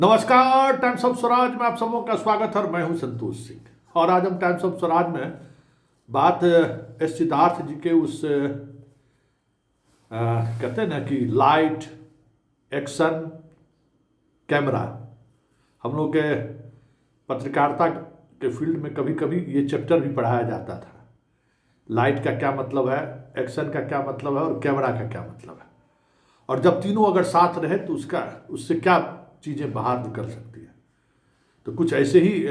नमस्कार, times of Swaraj में आप सबों का स्वागत है और मैं हूं संतोष सिंह। और आज हम टाइम्स ऑफ स्वराज में बात एस सिद्धार्थ जी के उस कहते हैं ना कि लाइट एक्शन कैमरा। हम लोग के पत्रकारिता के फील्ड में कभी कभी ये चैप्टर भी पढ़ाया जाता था। लाइट का क्या मतलब है, एक्शन का क्या मतलब है और कैमरा का क्या मतलब है, और जब तीनों अगर साथ रहे तो उससे क्या चीज़ें बाहर निकल सकती है। तो कुछ ऐसे ही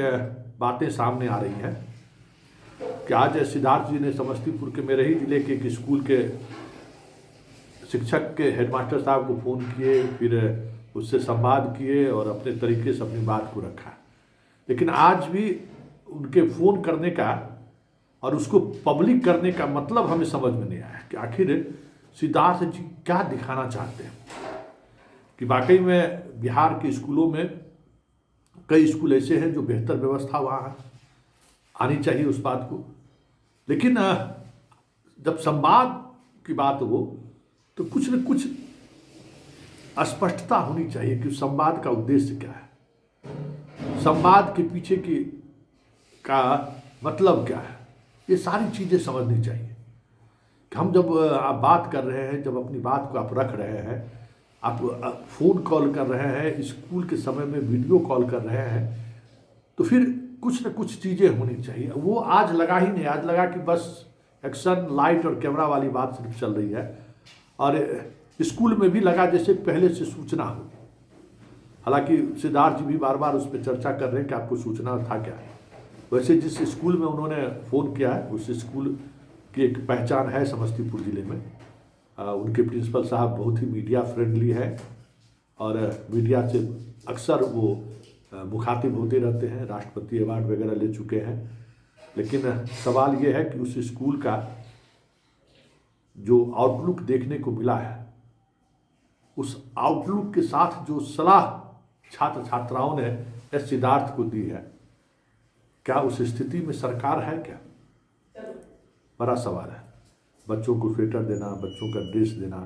बातें सामने आ रही हैं कि आज सिद्धार्थ जी ने समस्तीपुर के मेरे ही जिले के एक स्कूल के शिक्षक के हेडमास्टर साहब को फ़ोन किए, फिर उससे संवाद किए और अपने तरीके से अपनी बात को रखा। लेकिन आज भी उनके फ़ोन करने का और उसको पब्लिक करने का मतलब हमें समझ में नहीं आया कि आखिर सिद्धार्थ जी क्या दिखाना चाहते हैं। कि वाकई में बिहार के स्कूलों में कई स्कूल ऐसे हैं जो बेहतर व्यवस्था वहाँ आनी चाहिए उस बात को, लेकिन जब संवाद की बात हो तो कुछ न कुछ स्पष्टता होनी चाहिए कि संवाद का उद्देश्य क्या है, संवाद के पीछे का मतलब क्या है। ये सारी चीज़ें समझनी चाहिए कि हम जब आप बात कर रहे हैं, जब अपनी बात को आप रख रहे हैं, आप फ़ोन कॉल कर रहे हैं, स्कूल के समय में वीडियो कॉल कर रहे हैं, तो फिर कुछ न कुछ चीज़ें होनी चाहिए। वो आज लगा ही नहीं, आज लगा कि बस एक्शन लाइट और कैमरा वाली बात सिर्फ चल रही है। और स्कूल में भी लगा जैसे पहले से सूचना हो। हालांकि सिद्धार्थ जी भी बार बार उस पर चर्चा कर रहे हैं कि आपको सूचना था क्या। वैसे जिस स्कूल में उन्होंने फ़ोन किया है उस स्कूल की एक पहचान है समस्तीपुर ज़िले में। उनके प्रिंसिपल साहब बहुत ही मीडिया फ्रेंडली है और मीडिया से अक्सर वो मुखातिब होते रहते हैं, राष्ट्रपति अवार्ड वगैरह ले चुके हैं। लेकिन सवाल ये है कि उस स्कूल का जो आउटलुक देखने को मिला है, उस आउटलुक के साथ जो सलाह छात्र छात्राओं ने एस सिद्धार्थ को दी है, क्या उस स्थिति में सरकार है क्या? बड़ा सवाल है। बच्चों को स्वेटर देना, बच्चों का ड्रेस देना,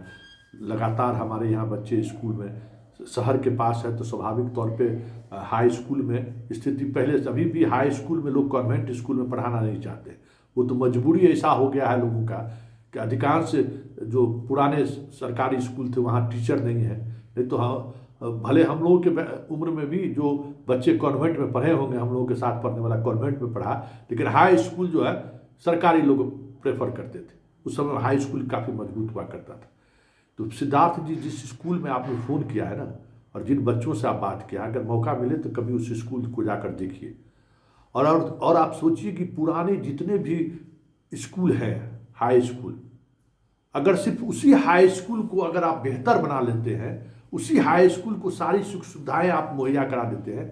लगातार हमारे यहाँ बच्चे स्कूल में शहर के पास है तो स्वाभाविक तौर पे हाई स्कूल में स्थिति पहले से, अभी भी हाई स्कूल में लोग कॉन्वेंट स्कूल में पढ़ाना नहीं चाहते। वो तो मजबूरी ऐसा हो गया है लोगों का कि अधिकांश जो पुराने सरकारी स्कूल थे वहाँ टीचर नहीं है। नहीं तो भले हम लोगों के उम्र में भी जो बच्चे कॉन्वेंट में पढ़े होंगे, हम लोगों के साथ पढ़ने वाला कॉन्वेंट में पढ़ा, लेकिन हाई स्कूल जो है सरकारी लोग प्रेफर करते थे। उस समय हाई स्कूल काफ़ी मजबूत हुआ करता था। तो सिद्धार्थ जी जिस स्कूल में आपने फ़ोन किया है ना, और जिन बच्चों से आप बात किया, अगर मौका मिले तो कभी उस स्कूल को जाकर देखिए। और आप सोचिए कि पुराने जितने भी स्कूल हैं हाई स्कूल, अगर सिर्फ उसी हाई स्कूल को अगर आप बेहतर बना लेते हैं, उसी हाई स्कूल को सारी सुख सुविधाएँ आप मुहैया करा देते हैं,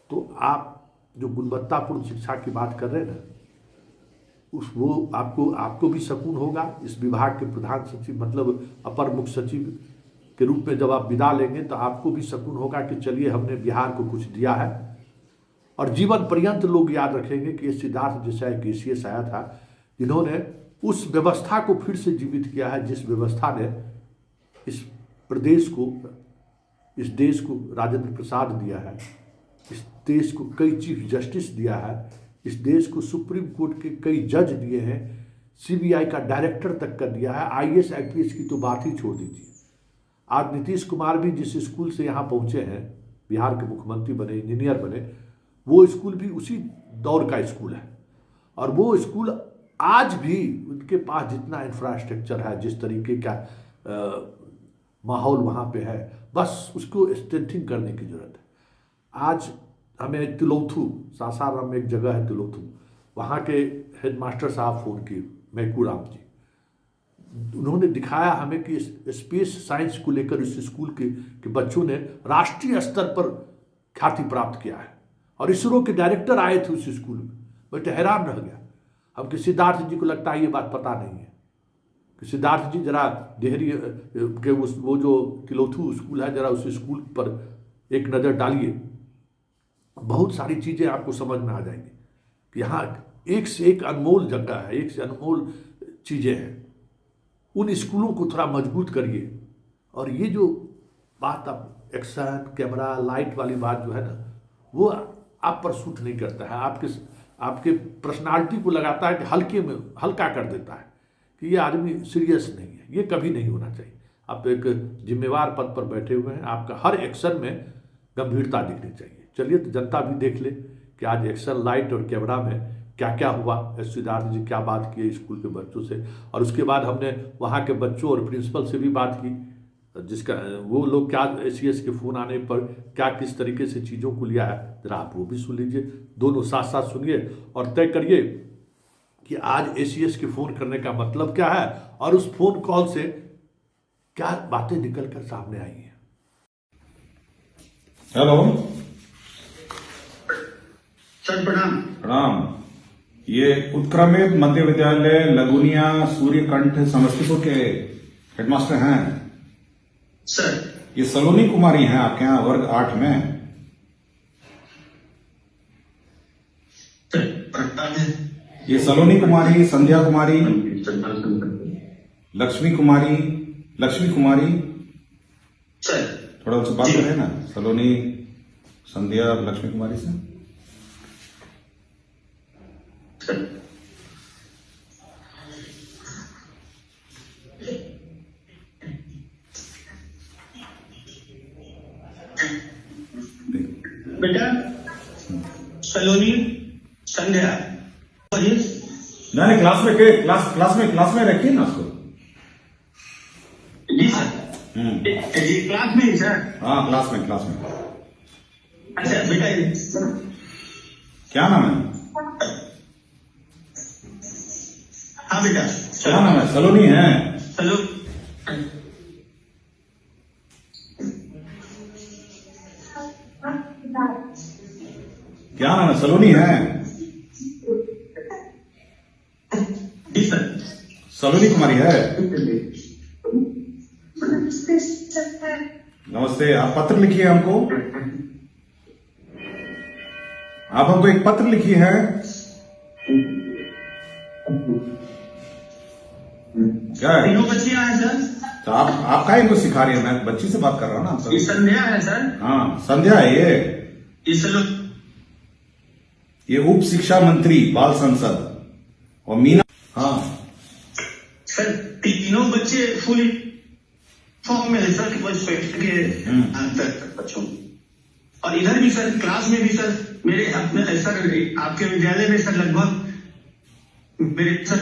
तो आप जो गुणवत्तापूर्ण शिक्षा की बात कर रहे हैं ना, वो आपको भी सुकून होगा। इस विभाग के प्रधान सचिव मतलब अपर मुख्य सचिव के रूप में जब आप विदा लेंगे तो आपको भी सुकून होगा कि चलिए हमने बिहार को कुछ दिया है। और जीवन पर्यंत लोग याद रखेंगे कि सिद्धार्थ जैसा एक ACS आया था जिन्होंने उस व्यवस्था को फिर से जीवित किया है, जिस व्यवस्था ने इस प्रदेश को, इस देश को राजेंद्र प्रसाद दिया है, इस देश को कई चीफ जस्टिस दिया है, इस देश को सुप्रीम कोर्ट के कई जज दिए हैं, CBI का डायरेक्टर तक कर दिया है। IAS IPS की तो बात ही छोड़ दीजिए। आज नीतीश कुमार भी जिस स्कूल से यहाँ पहुँचे हैं, बिहार के मुख्यमंत्री बने, इंजीनियर बने, वो स्कूल भी उसी दौर का स्कूल है। और वो स्कूल आज भी उनके पास जितना इंफ्रास्ट्रक्चर है, जिस तरीके का माहौल वहाँ पे है, बस उसको स्ट्रेंथिंग करने की ज़रूरत है। आज हमें तिलौथू, सासाराम में एक जगह है तिलौथू, वहाँ के हेडमास्टर साहब फ़ोन किए, मैकूराम जी, उन्होंने दिखाया हमें कि स्पेस साइंस को लेकर इस स्कूल के बच्चों ने राष्ट्रीय स्तर पर ख्याति प्राप्त किया है। और इसरो के डायरेक्टर आए थे उस स्कूल में, मैं हैरान रह गया। हम कि सिद्धार्थ जी को लगता है ये बात पता नहीं है कि सिद्धार्थ जी जरा देहरी के वो जो तिलौथू स्कूल है, जरा उस स्कूल पर एक नज़र डालिए, बहुत सारी चीज़ें आपको समझ में आ जाएंगी कि यहाँ एक से एक अनमोल जगह है, एक से अनमोल चीज़ें हैं। उन स्कूलों को थोड़ा मजबूत करिए। और ये जो बात आप एक्शन कैमरा लाइट वाली बात जो है ना, वो आप पर सूट नहीं करता है। आपके पर्सनालिटी को लगाता है कि हल्के में हल्का कर देता है कि ये आदमी सीरियस नहीं है। ये कभी नहीं होना चाहिए। आप एक जिम्मेवार पद पर बैठे हुए हैं, आपका हर एक्शन में गंभीरता दिखनी चाहिए। चलिए तो जनता भी देख ले कि आज एक्शन लाइट और कैमरा में क्या क्या हुआ। एस सिद्धार्थ जी क्या बात किए स्कूल के बच्चों से, और उसके बाद हमने वहाँ के बच्चों और प्रिंसिपल से भी बात की, जिसका वो लोग क्या ACS के फ़ोन आने पर क्या किस तरीके से चीज़ों को लिया है, जरा आप वो भी सुन लीजिए। दोनों साथ साथ सुनिए और तय करिए कि आज ACS के फ़ोन करने का मतलब क्या है और उस फ़ोन कॉल से क्या बातें निकल कर सामने आई हैं। हेलो सर, प्रणाम। प्रणाम। ये उत्क्रमित मध्य विद्यालय लगुनिया सूर्यकंठ समस्तीपुर के हेडमास्टर हैं सर। ये सलोनी कुमारी हैं आपके यहाँ वर्ग 8 में। सर, पता है। ये सलोनी कुमारी, संध्या कुमारी, लक्ष्मी कुमारी सर, थोड़ा उनसे बात करें ना, सलोनी, संध्या, लक्ष्मी कुमारी से। सर, बेटा सलोनी संध्या नहीं, क्लास में रखिए ना उसको। जी सर। ये क्लास में ही सर। हाँ, क्लास में। अच्छा बेटा, सर क्या नाम है? हाँ बेटा, क्या नाम है? सलोनी है। हेलो। क्या नाम है? सलोनी है। जी सर। सलोनी कुमारी है। नमस्ते। आप पत्र लिखिए हमको। आप हमको एक पत्र लिखी है। क्या है? तीनों बच्चियां हैं सर। तो आप का इनको सिखा रही है? मैं बच्ची से बात कर रहा हूँ ना। ये संध्या है सर। हाँ, संध्या है ये सलो ये उप शिक्षा मंत्री बाल संसद। और मीना। हाँ सर, तीनों बच्चे फुल फॉर्म में है सर, के अंतर बच्चों। और इधर भी सर, क्लास में भी सर, मेरे सर आपके विद्यालय में सर लगभग मेरे सर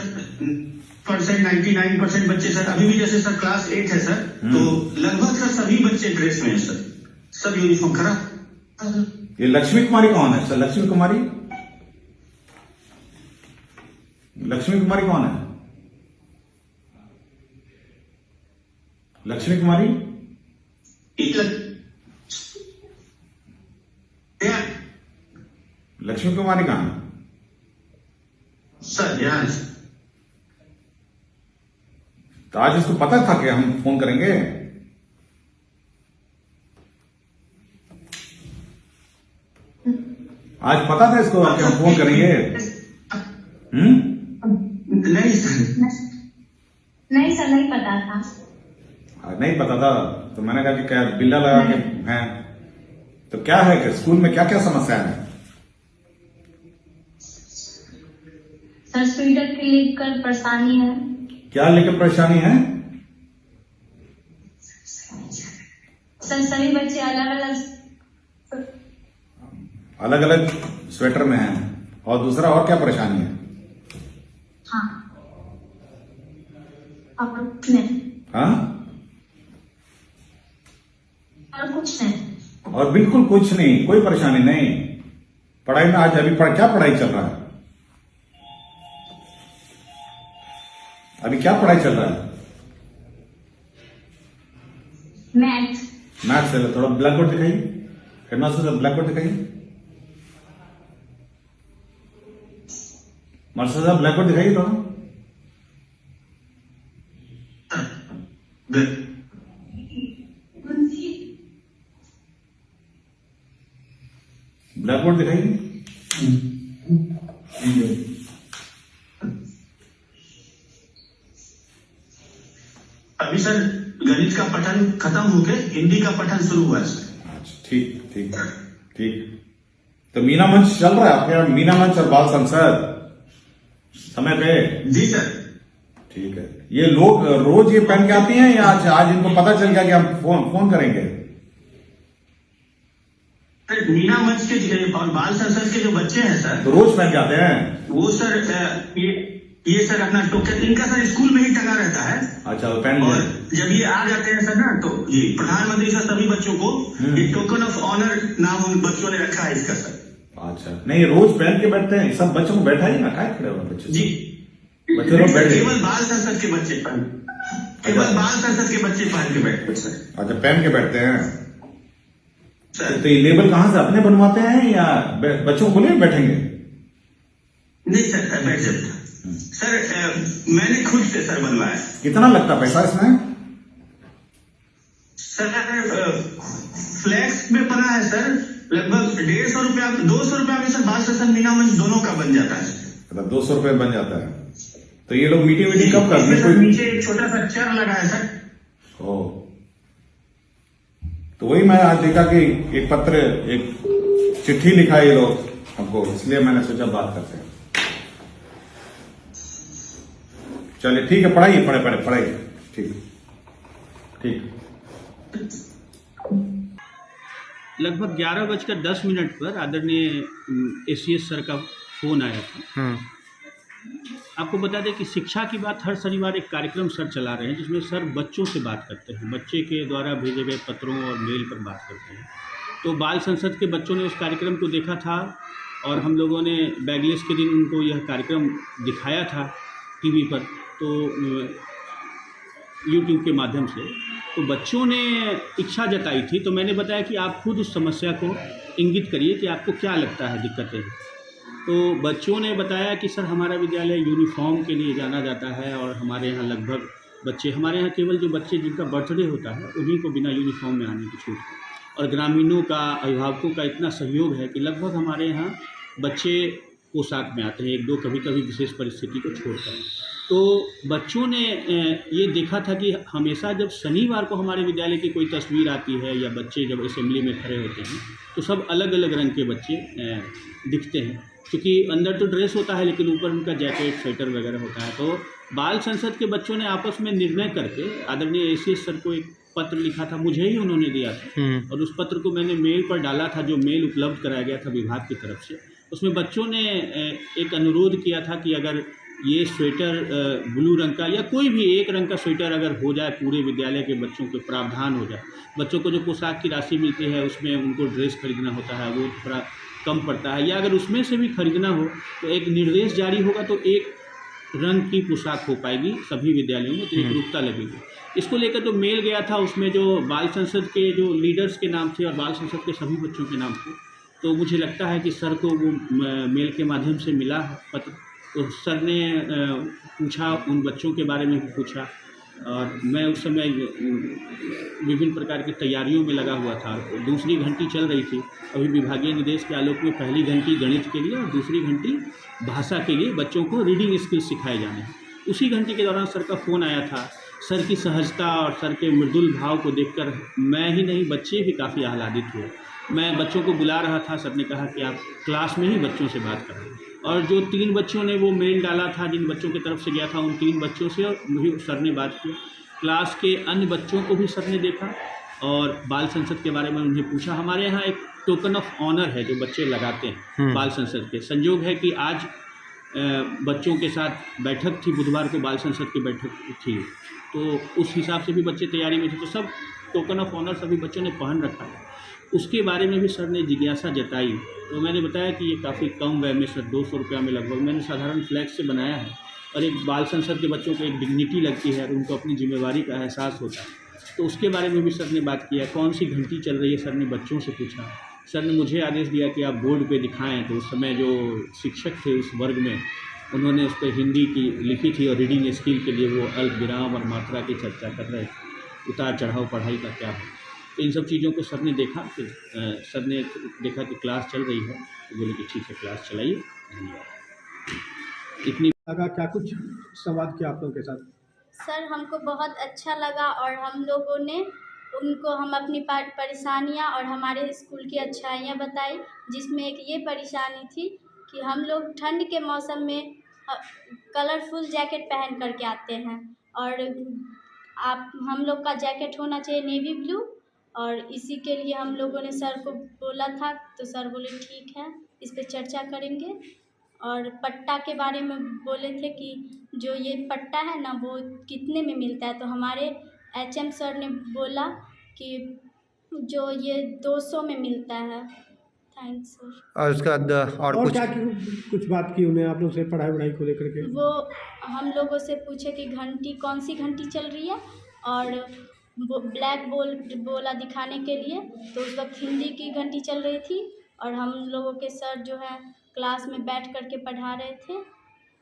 99% बच्चे सर अभी भी, जैसे सर क्लास 8 है सर, तो लगभग सर सभी बच्चे ड्रेस में है सर, सब यूनिफॉर्म खराब। ये लक्ष्मी कुमारी कौन है सर? लक्ष्मी कुमारी कौन है? लक्ष्मी कुमारी कहाँ है? सर यहाँ है। तो आज इसको पता था कि हम फोन करेंगे। आज पता था इसको कि हम फोन करेंगे। नहीं सर, नहीं पता था। नहीं पता था तो मैंने कहा कि क्या बिल्ला लगा के हैं। तो क्या है कि स्कूल में क्या क्या समस्या है? सर स्वेटर के लेकर परेशानी है। क्या लेकर परेशानी है? सर सभी बच्चे अलग अलग स्वेटर में हैं। और दूसरा और क्या परेशानी है? हाँ, और कुछ नहीं। हाँ, और कुछ नहीं। और बिल्कुल कुछ नहीं, कोई परेशानी नहीं। पढ़ाई में आज अभी क्या पढ़ाई चल रहा है? अभी क्या पढ़ाई चल रहा है? मैथ से। थोड़ा ब्लैक बोर्ड दिखाइए। हेडमास्टर साहब ब्लैक बोर्ड दिखाइए। मास्टर साहब ब्लैक बोर्ड दिखाइए थोड़ा। ब्लैक बोर्ड दिखाइए। अभी सर गणित का पठन खत्म होके हिंदी का पठन शुरू हुआ है सर। अच्छा, ठीक ठीक ठीक। तो मीना मंच चल रहा है आपके यहाँ? मीना मंच और बाल संसद समय पे? जी सर। ठीक है। ये लोग रोज ये पहन के आती हैं या आज इनको पता चल गया कि हम फोन करेंगे? सर मीना मंच के और बाल संसद के जो बच्चे हैं सर, तो रोज पहन के आते हैं वो सर ये सर अपना टोकन इनका सर स्कूल में ही टंगा रहता है। अच्छा, तो पहन और लिया। जब ये आ जाते हैं सर ना, तो जी प्रधानमंत्री सर सभी बच्चों को ये टोकन ऑफ ऑनर नाम उन बच्चों ने रखा है इसका सर। अच्छा, नहीं रोज पहन के बैठते हैं सब बच्चों को? बैठा ही ना, काय खड़े हो बच्चे? जी बच्चे लोग बैठ केवल बाल संसद के बच्चे केवल बाल संसद के बच्चे पहन के बैठते हैं सर। अच्छा, पहन के बैठते हैं सर तो ये लेबल कहाँ से अपने बनवाते हैं या बच्चों को ले बैठेंगे? नहीं सर, बैठ जाते सर, मैंने खुद से सर बनवाया। कितना लगता पैसा इसमें? सर फ्लैक्स में पड़ा है सर लगभग 150 रुपया 200 रुपया में सर बाल संसद मीना मंच दोनों का बन जाता है। मतलब 200 रुपये बन जाता है। तो ये लोग मीटिंग कब करते हैं? सर नीचे एक छोटा सा चेयर लगा है सर। ओ, तो वही मैं आज देखा कि एक पत्र, एक चिट्ठी लिखा है ये लोग हमको, इसलिए मैंने सोचा बात करते हैं। चलिए ठीक है, पढ़ाइए ठीक ठीक। लगभग 11:10 पर आदरणीय एसीएस सर का फोन आया था। आपको बता दें कि शिक्षा की बात हर शनिवार एक कार्यक्रम सर चला रहे हैं जिसमें सर बच्चों से बात करते हैं, बच्चे के द्वारा भेजे गए पत्रों और मेल पर बात करते हैं। तो बाल संसद के बच्चों ने उस कार्यक्रम को देखा था और हम लोगों ने बैगलेस के दिन उनको यह कार्यक्रम दिखाया था टीवी पर, तो यूट्यूब के माध्यम से। तो बच्चों ने इच्छा जताई थी, तो मैंने बताया कि आप खुद उस समस्या को इंगित करिए कि आपको क्या लगता है दिक्कतें। तो बच्चों ने बताया कि सर हमारा विद्यालय यूनिफॉर्म के लिए जाना जाता है और हमारे यहाँ लगभग बच्चे, हमारे यहाँ केवल जो बच्चे जिनका बर्थडे होता है उन्हीं को बिना यूनिफॉर्म में आने की छूट है। और ग्रामीणों का, अभिभावकों का इतना सहयोग है कि लगभग हमारे यहाँ बच्चे पोशाक में आते हैं, एक दो कभी कभी विशेष परिस्थिति को छोड़कर। तो बच्चों ने ये देखा था कि हमेशा जब शनिवार को हमारे विद्यालय की कोई तस्वीर आती है या बच्चे जब असेंबली में खड़े होते हैं तो सब अलग अलग रंग के बच्चे दिखते हैं, क्योंकि अंदर तो ड्रेस होता है लेकिन ऊपर उनका जैकेट स्वेटर वगैरह होता है। तो बाल संसद के बच्चों ने आपस में निर्णय करके आदरणीय एसीएस सर को एक पत्र लिखा था, मुझे ही उन्होंने दिया था और उस पत्र को मैंने मेल पर डाला था, जो मेल उपलब्ध कराया गया था विभाग की तरफ से। उसमें बच्चों ने एक अनुरोध किया था कि अगर ये स्वेटर ब्लू रंग का या कोई भी एक रंग का स्वेटर अगर हो जाए पूरे विद्यालय के बच्चों के प्रावधान हो जाए, बच्चों को जो पोशाक की राशि मिलती है उसमें उनको ड्रेस खरीदना होता है वो थोड़ा कम पड़ता है, या अगर उसमें से भी खरीदना हो तो एक निर्देश जारी होगा तो एक रंग की पोशाक हो पाएगी सभी विद्यालयों में, तो एक रूपता लगेगी। इसको लेकर तो मेल गया था, उसमें जो बाल संसद के जो लीडर्स के नाम थे और बाल संसद के सभी बच्चों के नाम थे। तो मुझे लगता है कि सर को वो मेल के माध्यम से मिला है पत्र। तो सर ने पूछा, उन बच्चों के बारे में भी पूछा और मैं उस समय विभिन्न प्रकार की तैयारियों में लगा हुआ था। दूसरी घंटी चल रही थी, अभी विभागीय निर्देश के आलोक में पहली घंटी गणित के लिए और दूसरी घंटी भाषा के लिए बच्चों को रीडिंग स्किल्स सिखाए जाने हैं। उसी घंटी के दौरान सर का फ़ोन आया था। सर की सहजता और सर के मृदुल भाव को देखकर मैं ही नहीं बच्चे भी काफ़ी आह्लादित हुए। मैं बच्चों को बुला रहा था, सर ने कहा कि आप क्लास में ही बच्चों से बात करें। और जो 3 बच्चों ने वो मेल डाला था, जिन बच्चों की तरफ से गया था, उन 3 बच्चों से और मुझे सर ने बात की। क्लास के अन्य बच्चों को भी सर ने देखा और बाल संसद के बारे में उन्हें पूछा। हमारे यहाँ एक टोकन ऑफ ऑनर है जो बच्चे लगाते हैं बाल संसद के। संयोग है कि आज बच्चों के साथ बैठक थी, बुधवार को बाल संसद की बैठक थी, तो उस हिसाब से भी बच्चे तैयारी में थे। तो सब टोकन ऑफ ऑनर सभी बच्चों ने पहन रखा है। उसके बारे में भी सर ने जिज्ञासा जताई। तो मैंने बताया कि ये काफ़ी कम व्यय में सर 200 रुपया में लगभग मैंने साधारण फ्लैक्स से बनाया है और एक बाल संसद के बच्चों को एक डिग्निटी लगती है और उनको अपनी जिम्मेवारी का एहसास होता है। तो उसके बारे में भी सर ने बात किया। कौन सी घंटी चल रही है सर ने बच्चों से पूछा। सर ने मुझे आदेश दिया कि आप बोर्ड पे दिखाएं। तो उस समय जो शिक्षक थे उस वर्ग में, उन्होंने उस पर हिंदी की लिखी थी और रीडिंग स्किल के लिए वो अल्प विराम और मात्रा की चर्चा कर रहे थे, उतार चढ़ाव पढ़ाई का क्या है। तो इन सब चीज़ों को सर ने देखा। फिर सर ने देखा कि क्लास चल रही है तो बोले कि ठीक है क्लास चलाइए, धन्यवाद। इतनी लगा क्या कुछ संवाद किया आप लोगों के साथ? सर हमको बहुत अच्छा लगा और हम लोगों ने उनको हम अपनी परेशानियां और हमारे स्कूल की अच्छाइयां बताई, जिसमें एक ये परेशानी थी कि हम लोग ठंड के मौसम में कलरफुल जैकेट पहन कर के आते हैं और आप हम लोग का जैकेट होना चाहिए नेवी ब्लू, और इसी के लिए हम लोगों ने सर को बोला था, तो सर बोले ठीक है इस पे चर्चा करेंगे। और पट्टा के बारे में बोले थे कि जो ये पट्टा है ना वो कितने में मिलता है, तो हमारे HM सर ने बोला कि जो ये 200 में मिलता है। Thanks sir. और उसके बाद और कुछ क्या कुछ बात की उन्हें आप लोग से पढ़ाई वढ़ाई को लेकर के? वो हम लोगों से पूछे कि घंटी कौन सी घंटी चल रही है, और वो ब्लैक बोला दिखाने के लिए, तो उस वक्त हिंदी की घंटी चल रही थी और हम लोगों के सर जो है क्लास में बैठ करके पढ़ा रहे थे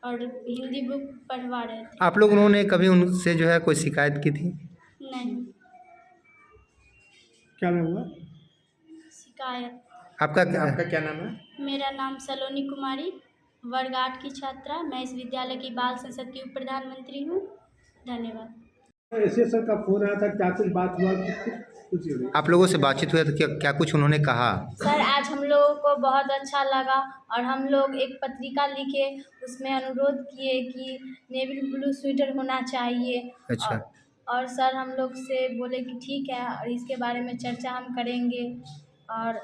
और हिंदी बुक पढ़वा रहे थे। आप लोगों ने कभी उनसे जो है कोई शिकायत की थी? नहीं क्या नाम हुआ? शिकायत। आपका क्या नाम है? मेरा नाम सलोनी कुमारी, वर्ग 8 की छात्रा। मैं इस विद्यालय की बाल संसद की उप प्रधानमंत्री हूँ। धन्यवाद। एसएस सर का फोन आया था, क्या कुछ बात हुआ? कुछ आप लोगों से बातचीत हुआ तो क्या कुछ उन्होंने कहा? सर आज हम लोगों को बहुत अच्छा लगा और हम लोग एक पत्रिका लिखे, उसमें अनुरोध किए कि नेवी ब्लू स्वेटर होना चाहिए। अच्छा। और सर हम लोग से बोले कि ठीक है और इसके बारे में चर्चा हम करेंगे, और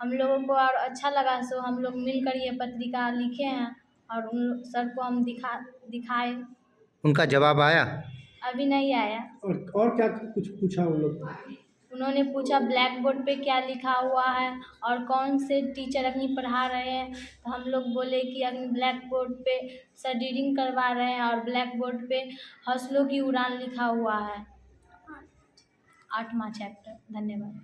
हम लोगों को और अच्छा लगा, सो हम लोग मिलकर ये पत्रिका लिखे हैं और उन सर को हम दिखाए। उनका जवाब आया? अभी नहीं आया। और क्या कुछ पूछा उन लोग? उन्होंने पूछा ब्लैक बोर्ड पे क्या लिखा हुआ है और कौन से टीचर अग्नि पढ़ा रहे हैं, तो हम लोग बोले कि अग्नि ब्लैक बोर्ड पे सर रीडिंग करवा रहे हैं और ब्लैक बोर्ड पे हौसलों की उड़ान लिखा हुआ है 8वां चैप्टर। धन्यवाद।